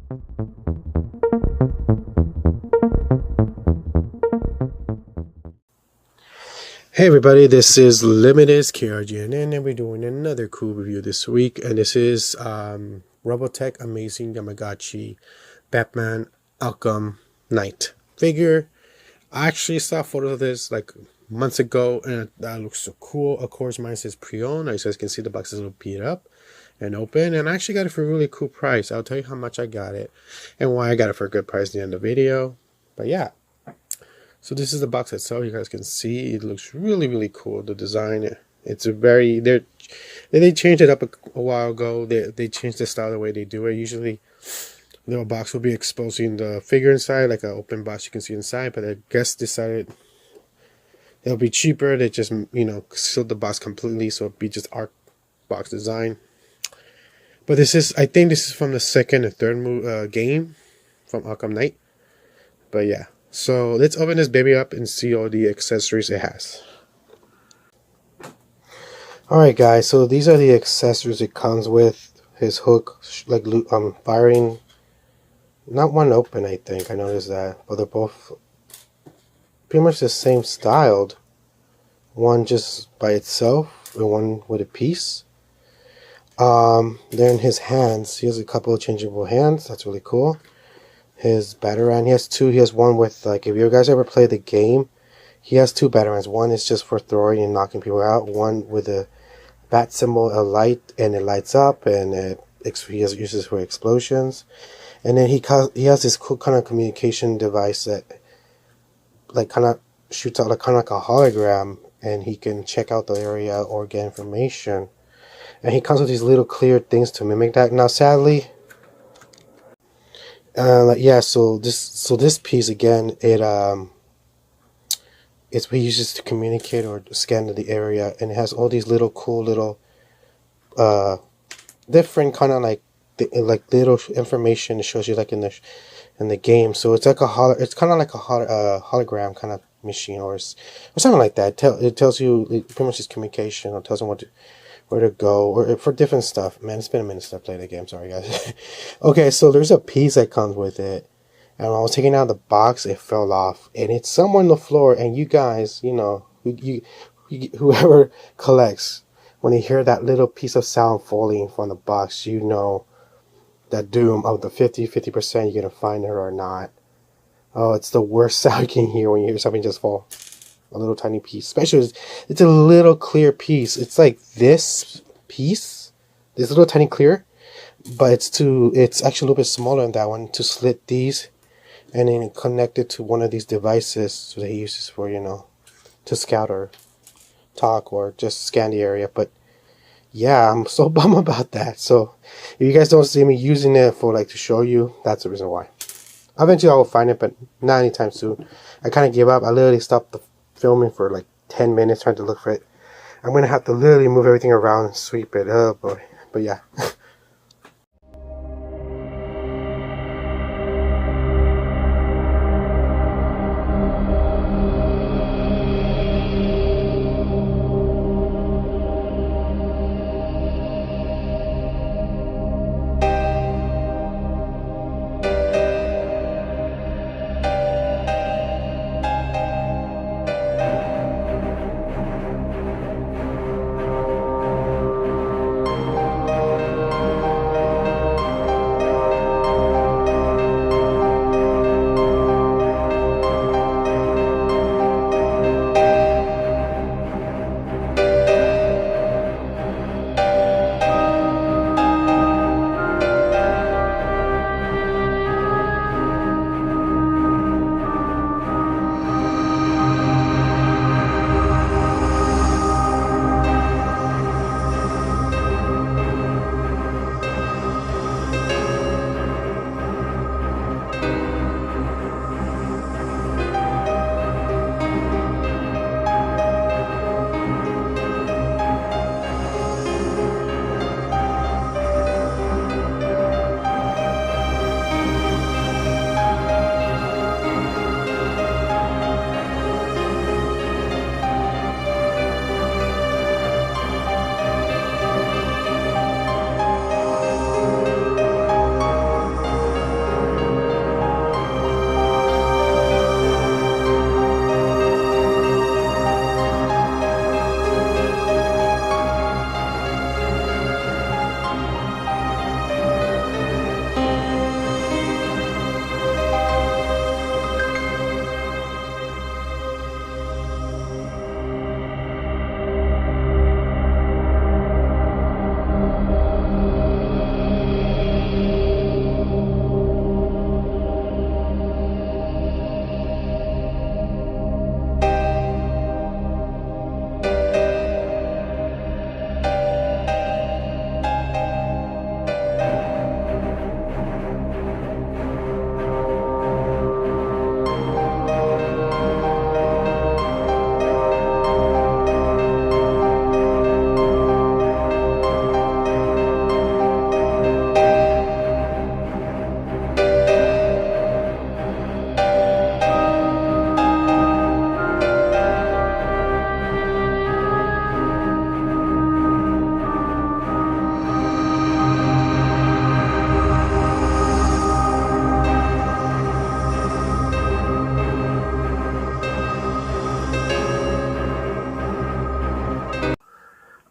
Hey everybody, this is Limited KRGNN and we're doing another cool review this week, and this is Revoltech Amazing Yamaguchi Batman Arkham Knight figure. I actually saw photos of this like months ago and that looks so cool. Of course mine says pre-owned. As you guys can see, the box is a little beat up and open, and I actually got it for a really cool price. I'll tell you how much I got it and why I got it for a good price at the end of the video. But yeah. So this is the box itself. You guys can see it looks really cool. The design, it's a very they changed it up a while ago. They changed the style, the way they do it. Usually the box will be exposing the figure inside, like an open box you can see inside, but I guess decided it'll be cheaper. They just, you know, sealed the box completely, so it'll be just art box design. But this is, I think this is from the second and third game from Arkham Knight. But yeah. So let's open this baby up and see all the accessories it has. Alright guys, so these are the accessories it comes with. His hook, like firing, not one open, I think, I noticed that, but they're both pretty much the same styled. One just by itself and one with a piece. Then his hands, he has a couple of changeable hands, that's really cool. His Batarang, he has two. He has one with, like, if you guys ever play the game, he has two Batarangs. One is just for throwing and knocking people out. One with a bat symbol, a light, and it lights up, and he uses for explosions. And then he has this cool kind of communication device that, like, kind of shoots out like kind of like a hologram, and he can check out the area or get information. And he comes with these little clear things to mimic that. Now, sadly, yeah, so this piece again, it's what he uses to communicate or scan to the area, and it has all these little cool little different kind of like little information it shows you like in the game. So it's like it's kind of like a hologram kind of machine or something like that. It tells you pretty much his communication, or tells him where to go, or for different stuff. Man, it's been a minute since I played the game. Sorry, guys. Okay, so there's a piece that comes with it, and when I was taking out the box, it fell off, and it's somewhere on the floor. And you guys, you know, whoever collects, when you hear that little piece of sound falling from the box, you know that doom of the 50% you're gonna find it or not. Oh, it's the worst sound you can hear when you hear something just fall. A little tiny piece, especially it's a little clear piece. It's like this piece, this little tiny clear, but it's actually a little bit smaller than that one, to slit these and then connect it to one of these devices that he uses for, you know, to scout or talk or just scan the area. But yeah, I'm so bummed about that. So if you guys don't see me using it for like to show you, that's the reason why. Eventually I will find it, but not anytime soon. I kind of gave up. I literally stopped the filming for like 10 minutes trying to look for it. I'm gonna have to literally move everything around and sweep it up, but yeah.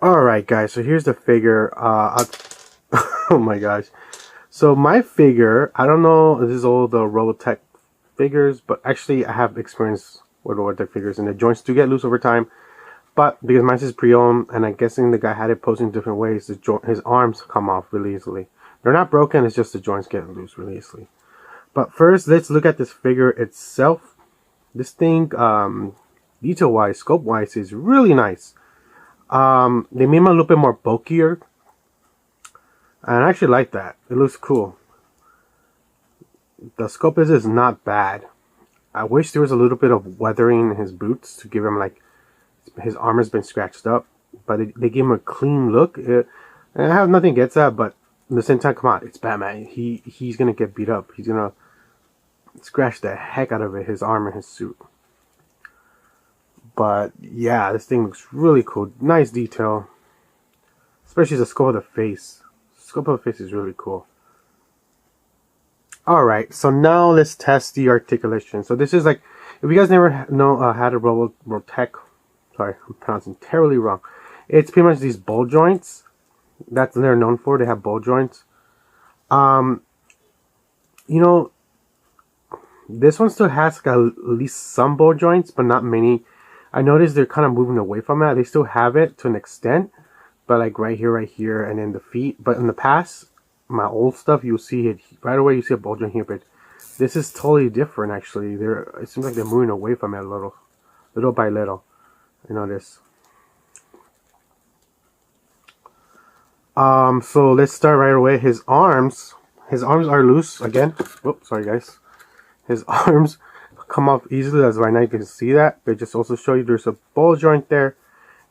Alright guys, so here's the figure. Oh my gosh. So my figure, I don't know, this is all the Revoltech figures, but actually I have experience with Revoltech figures, and the joints do get loose over time. But because mine is pre-owned, and I'm guessing the guy had it posed in different ways, his arms come off really easily. They're not broken, it's just the joints get loose really easily. But first, let's look at this figure itself. This thing, detail-wise, scope-wise, is really nice. They made him a little bit more bulkier, and I actually like that. It looks cool. The scope is not bad. I wish there was a little bit of weathering in his boots to give him, like, his armor's been scratched up, but they give him a clean look. And I have nothing against that, but at the same time, come on, it's Batman. He's gonna get beat up. He's gonna scratch the heck out of it, his armor, his suit. But yeah, this thing looks really cool. Nice detail, especially the scope of the face. The scope of the face is really cool. Alright, so now let's test the articulation. So this is like, if you guys never know had a Revoltech, sorry, I'm pronouncing terribly wrong. It's pretty much these ball joints. That's what they're known for. They have ball joints. You know, this one still has like at least some ball joints, but not many. I noticed they're kind of moving away from that. They still have it to an extent, but like right here, and then the feet. But in the past, my old stuff, you'll see it right away. You see a ball joint here, but this is totally different. Actually, it seems like they're moving away from it a little by little. You know this. So let's start right away. His arms are loose again. Oops, sorry guys. His arms come off easily. That's right now you can see that. But just also show you there's a ball joint there,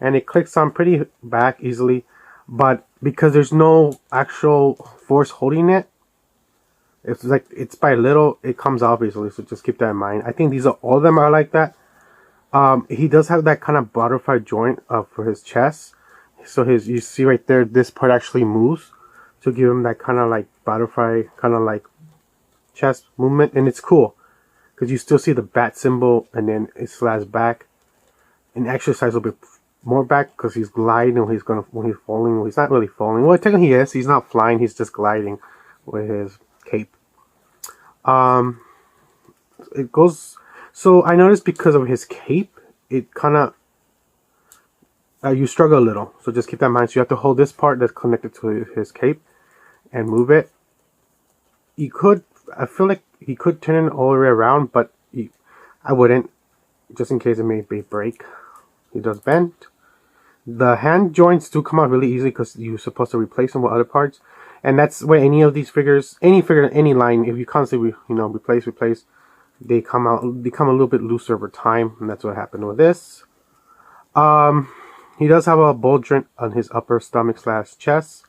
and it clicks on pretty back easily. But because there's no actual force holding it, it's like it's by little, it comes off easily. So just keep that in mind. I think all of them are like that. He does have that kind of butterfly joint for his chest. So you see right there, this part actually moves to give him that kind of like butterfly, kind of like chest movement, and it's cool because you still see the bat symbol, and then it slides back, and actually slides a little bit more back because he's gliding when he's falling. Well, he's not really falling. Well, technically he is. He's not flying. He's just gliding with his cape. It goes. So I noticed because of his cape, it kind of you struggle a little. So just keep that in mind. So you have to hold this part that's connected to his cape and move it. I feel like he could turn it all the way around, but I wouldn't, just in case it may break. He does bend. The hand joints do come out really easily because you're supposed to replace them with other parts, and that's where any of these figures, any figure, any line, if you constantly replace, they become a little bit looser over time, and that's what happened with this. He does have a ball joint on his upper stomach / chest,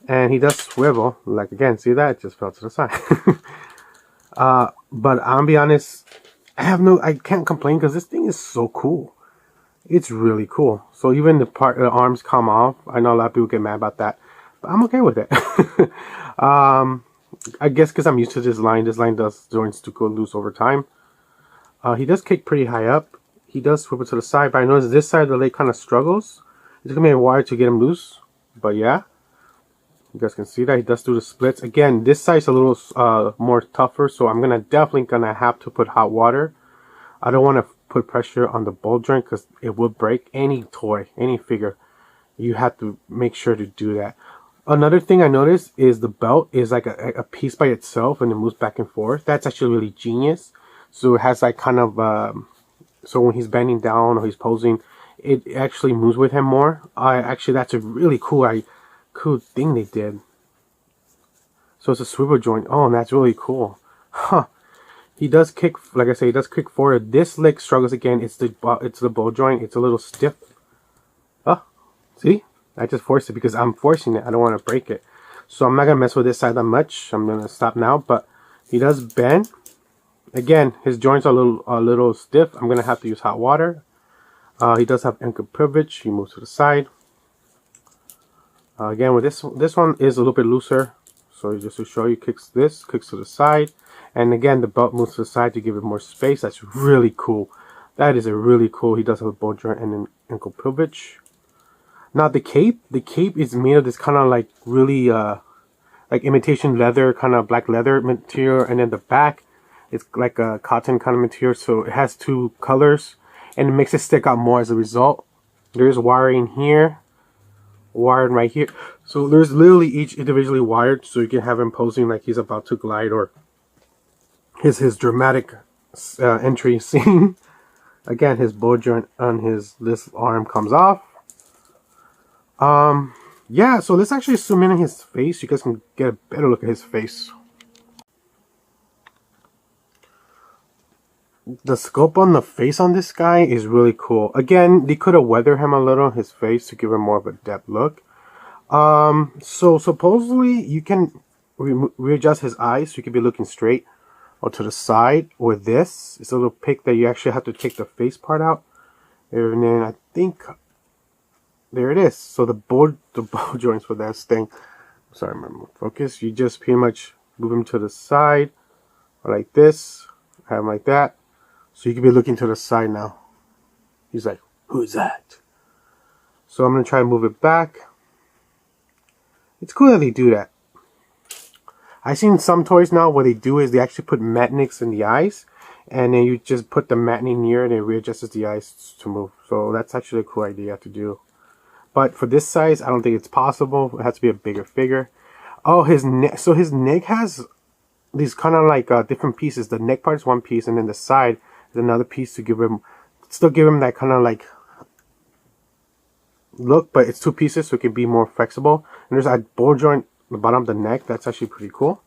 and he does swivel. Like again, see that? It just fell to the side. But I'll be honest, I can't complain because this thing is so cool. It's really cool. So even the arms come off. I know a lot of people get mad about that, but I'm okay with it. I guess because I'm used to this line. This line does joints to go loose over time. He does kick pretty high up. He does swivel to the side, but I notice this side of the leg kind of struggles. It's gonna be a while to get him loose, but yeah, you guys can see that he does do the splits. Again, this side's a little more tougher, so I'm definitely gonna have to put hot water. I don't want to put pressure on the ball joint because it will break. Any toy, any figure, you have to make sure to do that. Another thing I noticed is the belt is like a piece by itself and it moves back and forth. That's actually really genius. So it has like kind of so when he's bending down or he's posing, it actually moves with him more. Actually, that's a really cool thing they did. So it's a swivel joint. Oh, and that's really cool. Huh. He does kick, like I say, he does kick forward. This leg struggles again. It's the ball joint. It's a little stiff. Oh, see? I just forced it because I'm forcing it. I don't want to break it. So I'm not going to mess with this side that much. I'm going to stop now. But he does bend. Again, his joints are a little stiff. I'm going to have to use hot water. He does have ankle privilege. He moves to the side. Again, with this one is a little bit looser. So just to show you, kicks to the side. And again, the belt moves to the side to give it more space. That's really cool. That is a really cool. He does have a ball joint and an ankle privilege. Now the cape is made of this kind of like really like imitation leather, kind of black leather material, and then the back it's like a cotton kind of material, so it has two colors and it makes it stick out more as a result. There's wiring here, wired right here, so there's literally each individually wired, so you can have him posing like he's about to glide, or his dramatic entry scene. Again, his bow joint on this arm comes off. Yeah, so let's actually zoom in on his face. You guys can get a better look at his face. The sculpt on the face on this guy is really cool. Again, they could have weathered him a little, his face, to give him more of a depth look. So supposedly you can readjust his eyes so he could be looking straight or to the side. With this, it's a little pick that you actually have to take the face part out. And then I think there it is. So the bow joints for that thing. Sorry, my focus. You just pretty much move him to the side, or like this. Have him like that. So you can be looking to the side now. He's like, who's that? So I'm gonna try to move it back. It's cool that they do that. I've seen some toys now what they do is they actually put magnets in the eyes, and then you just put the magnet near it and it readjusts the eyes to move. So that's actually a cool idea to do. But for this size, I don't think it's possible. It has to be a bigger figure. Oh, his neck. So his neck has these kind of like different pieces. The neck part is one piece, and then the side is another piece to still give him that kind of like look, but it's two pieces, so it can be more flexible. And there's a ball joint on the bottom of the neck. That's actually pretty cool.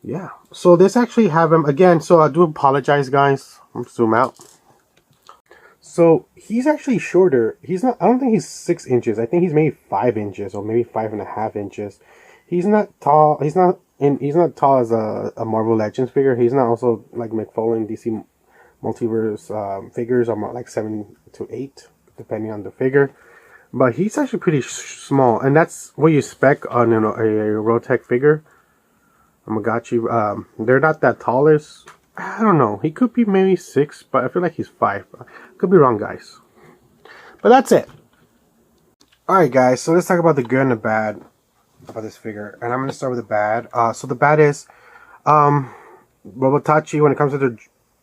Yeah. So this actually have him again. So I do apologize, guys. I'm zoom out. So he's actually shorter. He's not. I don't think he's 6 inches. I think he's maybe 5 inches or maybe 5.5 inches. He's not tall. He's not tall as a Marvel Legends figure. He's not also like McFarlane DC Multiverse figures. Are more like 7 to 8, depending on the figure. But he's actually pretty small, and that's what you expect on a Revoltech figure. Yamaguchi. They're not that tallest. I don't know. He could be maybe 6, but I feel like he's 5. Could be wrong, guys. But that's it. Alright, guys. So let's talk about the good and the bad about this figure. And I'm going to start with the bad. So the bad is, Revoltech, when it comes to the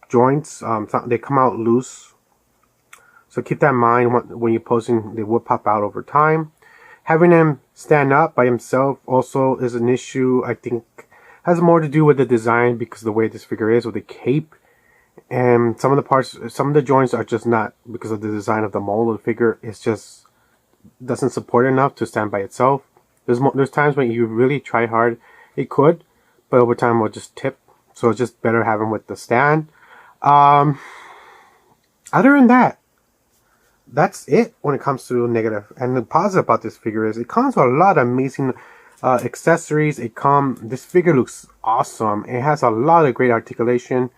joints, they come out loose. So keep that in mind when you're posing. They will pop out over time. Having him stand up by himself also is an issue. I think has more to do with the design, because the way this figure is with the cape, and some of the parts, some of the joints are just not, because of the design of the mold of the figure, it's just doesn't support enough to stand by itself. There's times when you really try hard, it could, but over time it will just tip. So it's just better having with the stand. Other than that, that's it when it comes to negative. And the positive about this figure is it comes with a lot of amazing accessories. This figure looks awesome. It has a lot of great articulation.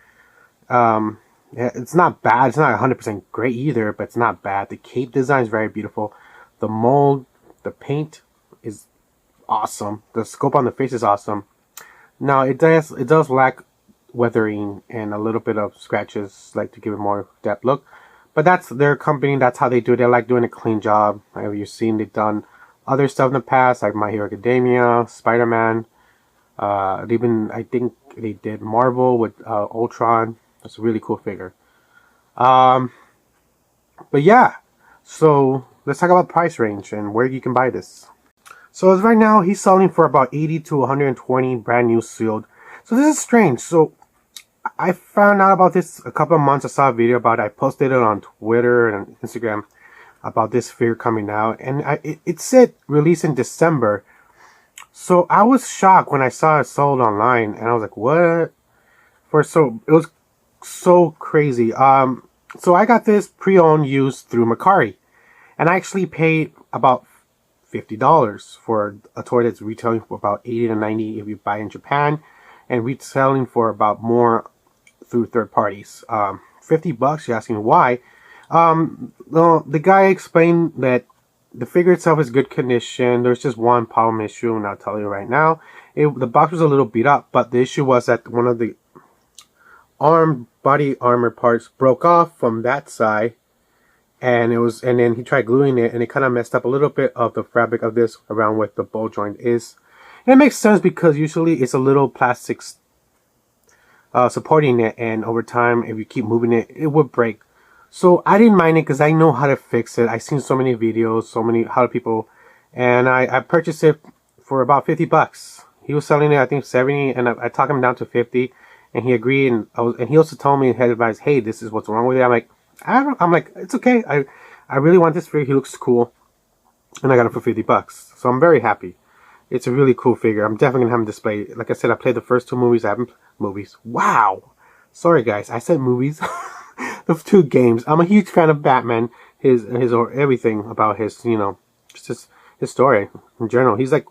It's not bad. It's not 100% great either, but it's not bad. The cape design is very beautiful. The mold, the paint is awesome. The scope on the face is awesome. Now it does lack weathering and a little bit of scratches, like to give it more depth look. But that's their company. That's how they do it. They like doing a clean job. You've seen they've done other stuff in the past, like My Hero Academia, Spider-Man. I think they did Marvel with Ultron. That's a really cool figure. But yeah, so let's talk about price range and where you can buy this. So as right now, he's selling for about 80 to 120, brand new sealed. So this is strange. So I found out about this a couple of months. I saw a video about it. I posted it on Twitter and Instagram about this figure coming out, and it said release in December. So I was shocked when I saw it sold online, and I was like, what? It was so crazy. So I got this pre-owned used through Mercari, and I actually paid about $50 for a toy that's retailing for about 80 to 90 if you buy in Japan, and retailing for about more through third parties. $50. You're asking why? The guy explained that the figure itself is good condition. There's just one problem issue, and I'll tell you right now. The box was a little beat up, but the issue was that one of the body armor parts broke off from that side, and then he tried gluing it, and it kind of messed up a little bit of the fabric of this around where the ball joint is. And it makes sense because usually it's a little plastic supporting it, and over time, if you keep moving it, it would break. So I didn't mind it because I know how to fix it. I've seen so many videos, so many how people, and I purchased it for about $50. He was selling it, I think 70, and I talked him down to 50, and he agreed. And he also told me, had advice, hey, this is what's wrong with it. I'm like, it's okay. I really want this figure. He looks cool, and I got it for $50. So I'm very happy. It's a really cool figure. I'm definitely gonna have him display. Like I said, I played the first 2 movies. I haven't movies. Wow. Sorry guys, I said movies. The 2 games. I'm a huge fan of Batman. His or everything about his, you know, just his story in general. He's like,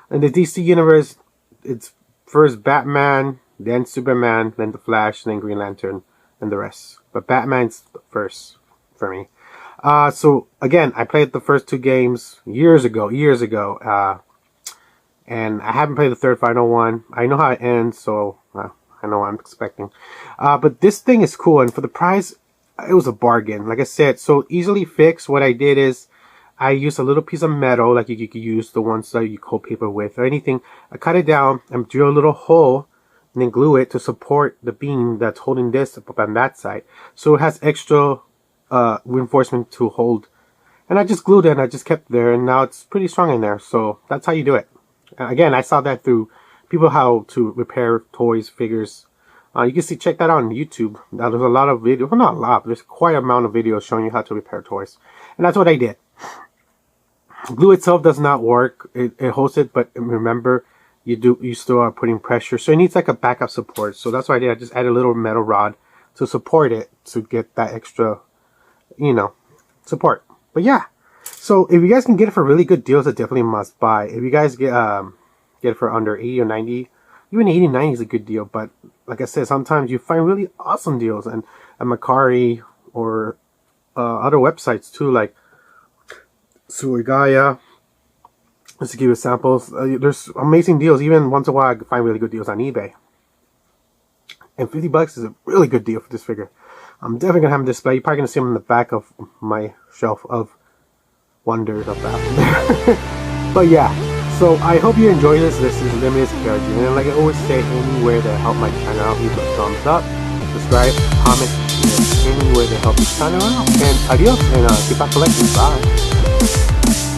in the DC universe, it's first Batman, then Superman, then the Flash, then Green Lantern, and the rest. But Batman's first for me. So again, I played the first 2 games years ago, and I haven't played the third final one. I know how it ends, so I know what I'm expecting. But this thing is cool, and for the price, it was a bargain. Like I said, so easily fixed. What I did is I used a little piece of metal, like you could use the ones that you coat paper with or anything. I cut it down and drill a little hole and then glue it to support the beam that's holding this up on that side. So it has extra reinforcement to hold. And I just glued it and I just kept it there, and now it's pretty strong in there. So that's how you do it. Again, I saw that through people how to repair toys, figures. You can check that out on YouTube. There's a lot of videos, well, not a lot, but there's quite an amount of videos showing you how to repair toys. And that's what I did. Glue itself does not work. It holds it, but remember, you still are putting pressure. So it needs like a backup support. So that's what I did. I just added a little metal rod to support it to get that extra, you know, support. But yeah. So if you guys can get it for really good deals, it's definitely a must buy. If you guys get it for under 80 or 90, even 80, 90 is a good deal. But like I said, sometimes you find really awesome deals, and at Mercari or other websites too, like Suigaya. Just to give you samples, there's amazing deals. Even once in a while, I can find really good deals on eBay. And $50 is a really good deal for this figure. I'm definitely gonna have him display. You're probably gonna see him in the back of my shelf of wonders of that. But yeah, so I hope you enjoy this. This is Limited Carriage, and like I always say, anywhere to help my channel out, leave a thumbs up, subscribe, comment, anywhere to help the channel out. And adios, and keep on collecting. Bye.